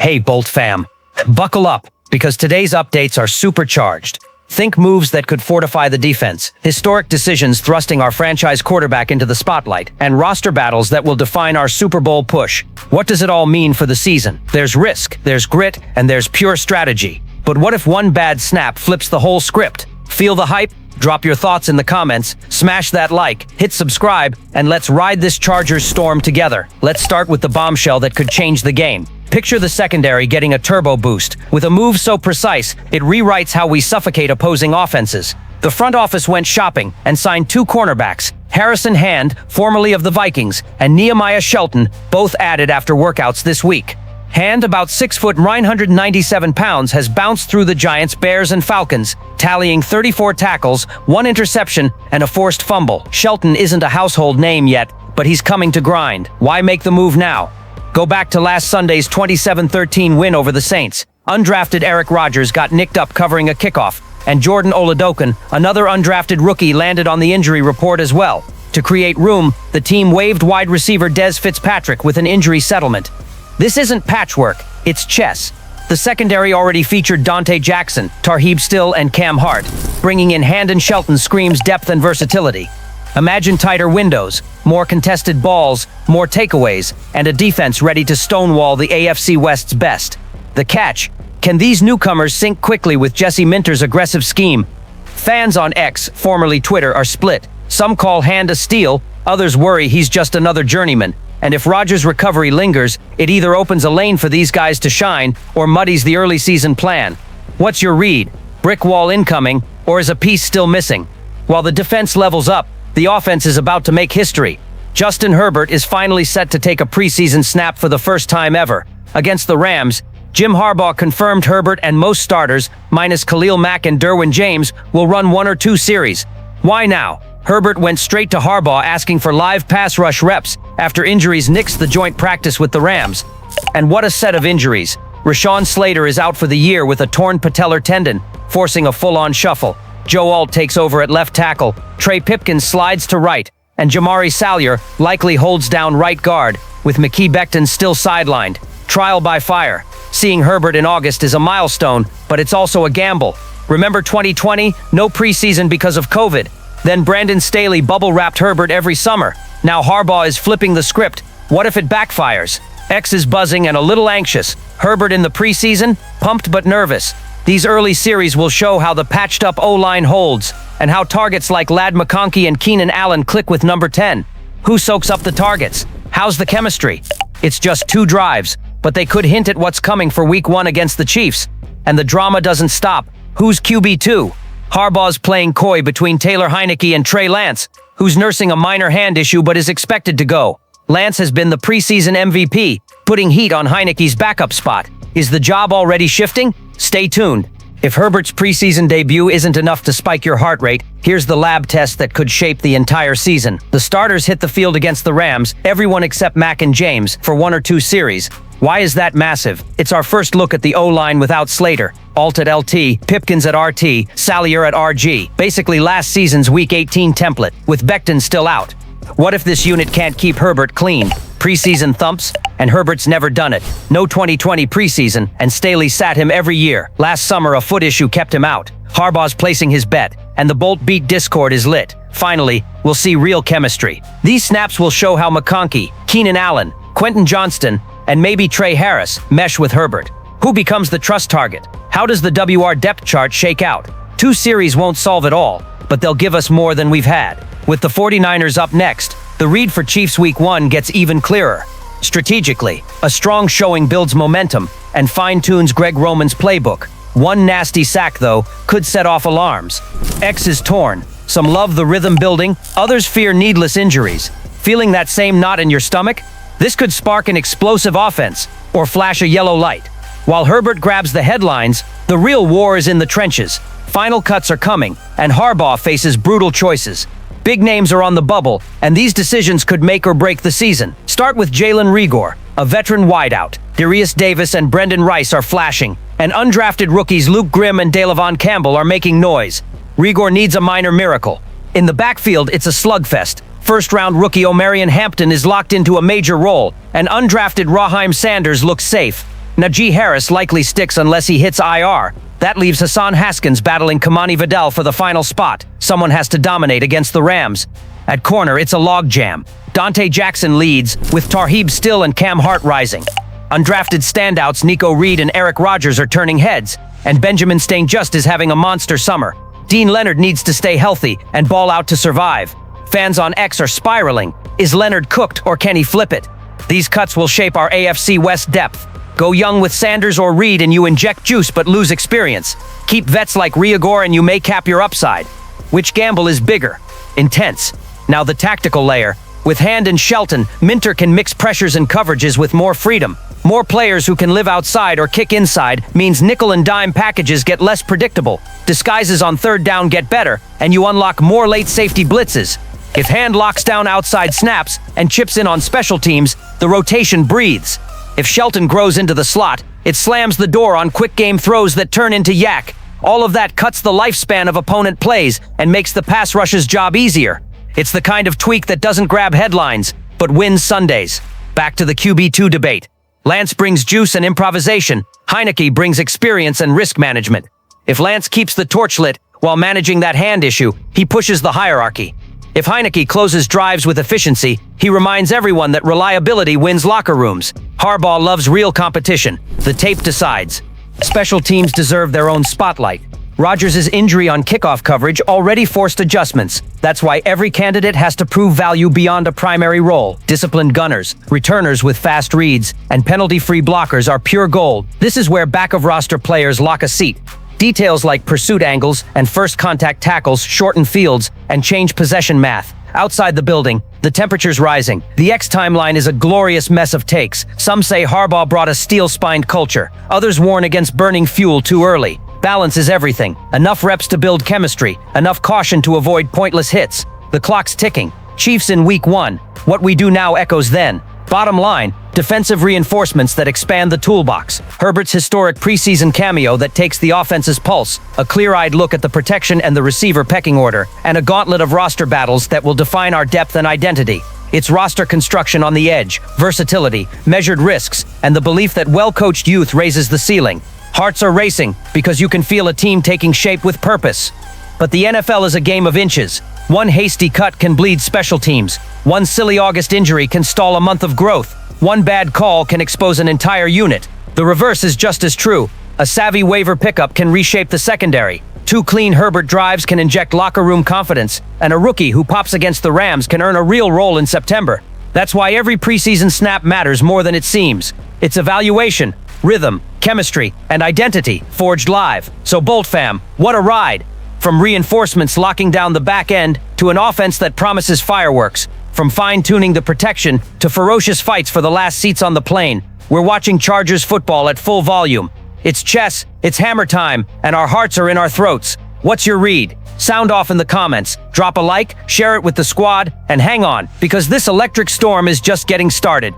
Hey, Bolt fam, buckle up, because today's updates are supercharged. Think moves that could fortify the defense, historic decisions thrusting our franchise quarterback into the spotlight, and roster battles that will define our Super Bowl push. What does it all mean for the season? There's risk, there's grit, and there's pure strategy. But what if one bad snap flips the whole script? Feel the hype? Drop your thoughts in the comments, smash that like, hit subscribe, and let's ride this Chargers storm together. Let's start with the bombshell that could change the game. Picture the secondary getting a turbo boost. With a move so precise, it rewrites how we suffocate opposing offenses. The front office went shopping and signed two cornerbacks, Harrison Hand, formerly of the Vikings, and Nehemiah Shelton, both added after workouts this week. Hand, about 6 foot 997 pounds, has bounced through the Giants, Bears, and Falcons, tallying 34 tackles, 1 interception, and a forced fumble. Shelton isn't a household name yet, but he's coming to grind. Why make the move now? Go back to last Sunday's 27-13 win over the Saints. Undrafted Eric Rodgers got nicked up covering a kickoff, and Jordan Oladokan, another undrafted rookie, landed on the injury report as well. To create room, the team waived wide receiver Dez Fitzpatrick with an injury settlement. This isn't patchwork, it's chess. The secondary already featured Dante Jackson, Tarheeb Still, and Cam Hart. Bringing in Hand and Shelton screams depth and versatility. Imagine tighter windows, more contested balls, more takeaways, and a defense ready to stonewall the AFC West's best. The catch: can these newcomers sync quickly with Jesse Minter's aggressive scheme? Fans on X, formerly Twitter, are split. Some call Hand a steal, others worry he's just another journeyman. And if Rodgers' recovery lingers, it either opens a lane for these guys to shine or muddies the early season plan. What's your read? Brick wall incoming, or is a piece still missing? While the defense levels up, the offense is about to make history. Justin Herbert is finally set to take a preseason snap for the first time ever. Against the Rams, Jim Harbaugh confirmed Herbert and most starters, minus Khalil Mack and Derwin James, will run 1 or 2 series. Why now? Herbert went straight to Harbaugh asking for live pass rush reps after injuries nixed the joint practice with the Rams. And what a set of injuries. Rashawn Slater is out for the year with a torn patellar tendon, forcing a full-on shuffle. Joe Alt takes over at left tackle, Trey Pipkins slides to right, and Jamari Salyer likely holds down right guard, with McKee Becton still sidelined. Trial by fire. Seeing Herbert in August is a milestone, but it's also a gamble. Remember 2020? No preseason because of COVID. Then Brandon Staley bubble-wrapped Herbert every summer. Now Harbaugh is flipping the script. What if it backfires? X is buzzing and a little anxious. Herbert in the preseason? Pumped but nervous. These early series will show how the patched-up O-line holds, and how targets like Ladd McConkey and Keenan Allen click with number 10. Who soaks up the targets? How's the chemistry? It's just 2 drives, but they could hint at what's coming for Week 1 against the Chiefs. And the drama doesn't stop. Who's QB2? Harbaugh's playing coy between Taylor Heineke and Trey Lance, who's nursing a minor hand issue but is expected to go. Lance has been the preseason MVP, putting heat on Heineke's backup spot. Is the job already shifting? Stay tuned. If Herbert's preseason debut isn't enough to spike your heart rate, here's the lab test that could shape the entire season. The starters hit the field against the Rams, everyone except Mack and James, for 1 or 2 series. Why is that massive? It's our first look at the O-line without Slater. Alt at LT, Pipkins at RT, Salyer at RG. Basically last season's Week 18 template, with Becton still out. What if this unit can't keep Herbert clean? Preseason thumps? And Herbert's never done it. No 2020 preseason, and Staley sat him every year. Last summer, a foot issue kept him out. Harbaugh's placing his bet, and the Bolt Beat Discord is lit. Finally, we'll see real chemistry. These snaps will show how McConkey, Keenan Allen, Quentin Johnston, and maybe Trey Harris mesh with Herbert. Who becomes the trust target? How does the WR depth chart shake out? 2 series won't solve it all, but they'll give us more than we've had. With the 49ers up next, the read for Chiefs Week 1 gets even clearer. Strategically, a strong showing builds momentum and fine-tunes Greg Roman's playbook. One nasty sack, though, could set off alarms. X is torn. Some love the rhythm building, others fear needless injuries. Feeling that same knot in your stomach? This could spark an explosive offense or flash a yellow light. While Herbert grabs the headlines, the real war is in the trenches. Final cuts are coming, and Harbaugh faces brutal choices. Big names are on the bubble, and these decisions could make or break the season. Start with Jalen Reagor, a veteran wideout. Darius Davis and Brendan Rice are flashing, and undrafted rookies Luke Grimm and Dalavon Campbell are making noise. Reagor needs a minor miracle. In the backfield, it's a slugfest. First-round rookie Omarion Hampton is locked into a major role, and undrafted Raheim Sanders looks safe. Najee Harris likely sticks unless he hits IR. That leaves Hassan Haskins battling Kamani Vidal for the final spot. Someone has to dominate against the Rams. At corner, it's a logjam. Dante Jackson leads, with Tarheeb Still and Cam Hart rising. Undrafted standouts Nico Reed and Eric Rogers are turning heads, and Benjamin St-Juste is having a monster summer. Dean Leonard needs to stay healthy and ball out to survive. Fans on X are spiraling. Is Leonard cooked or can he flip it? These cuts will shape our AFC West depth. Go young with Sanders or Reed and you inject juice but lose experience. Keep vets like Riagor and you may cap your upside. Which gamble is bigger? Intense. Now the tactical layer. With Hand and Shelton, Minter can mix pressures and coverages with more freedom. More players who can live outside or kick inside means nickel and dime packages get less predictable. Disguises on third down get better, and you unlock more late safety blitzes. If Hand locks down outside snaps and chips in on special teams, the rotation breathes. If Shelton grows into the slot, it slams the door on quick game throws that turn into yak. All of that cuts the lifespan of opponent plays and makes the pass rush's job easier. It's the kind of tweak that doesn't grab headlines, but wins Sundays. Back to the QB2 debate. Lance brings juice and improvisation. Heineke brings experience and risk management. If Lance keeps the torch lit while managing that hand issue, he pushes the hierarchy. If Heineke closes drives with efficiency, he reminds everyone that reliability wins locker rooms. Harbaugh loves real competition. The tape decides. Special teams deserve their own spotlight. Rodgers' injury on kickoff coverage already forced adjustments. That's why every candidate has to prove value beyond a primary role. Disciplined gunners, returners with fast reads, and penalty-free blockers are pure gold. This is where back-of-roster players lock a seat. Details like pursuit angles and first contact tackles shorten fields and change possession math. Outside the building, the temperature's rising. The X timeline is a glorious mess of takes. Some say Harbaugh brought a steel-spined culture. Others warn against burning fuel too early. Balance is everything. Enough reps to build chemistry. Enough caution to avoid pointless hits. The clock's ticking. Chiefs in week 1. What we do now echoes then. Bottom line, defensive reinforcements that expand the toolbox. Herbert's historic preseason cameo that takes the offense's pulse. A clear-eyed look at the protection and the receiver pecking order. And a gauntlet of roster battles that will define our depth and identity. It's roster construction on the edge, versatility, measured risks, and the belief that well-coached youth raises the ceiling. Hearts are racing because you can feel a team taking shape with purpose. But the NFL is a game of inches. One hasty cut can bleed special teams. One silly August injury can stall a month of growth. One bad call can expose an entire unit. The reverse is just as true. A savvy waiver pickup can reshape the secondary. 2 clean Herbert drives can inject locker room confidence. And a rookie who pops against the Rams can earn a real role in September. That's why every preseason snap matters more than it seems. It's evaluation, rhythm, chemistry, and identity forged live. So Bolt fam, what a ride! From reinforcements locking down the back end to an offense that promises fireworks. From fine-tuning the protection to ferocious fights for the last seats on the plane. We're watching Chargers football at full volume. It's chess, it's hammer time, and our hearts are in our throats. What's your read? Sound off in the comments. Drop a like, share it with the squad, and hang on, because this electric storm is just getting started.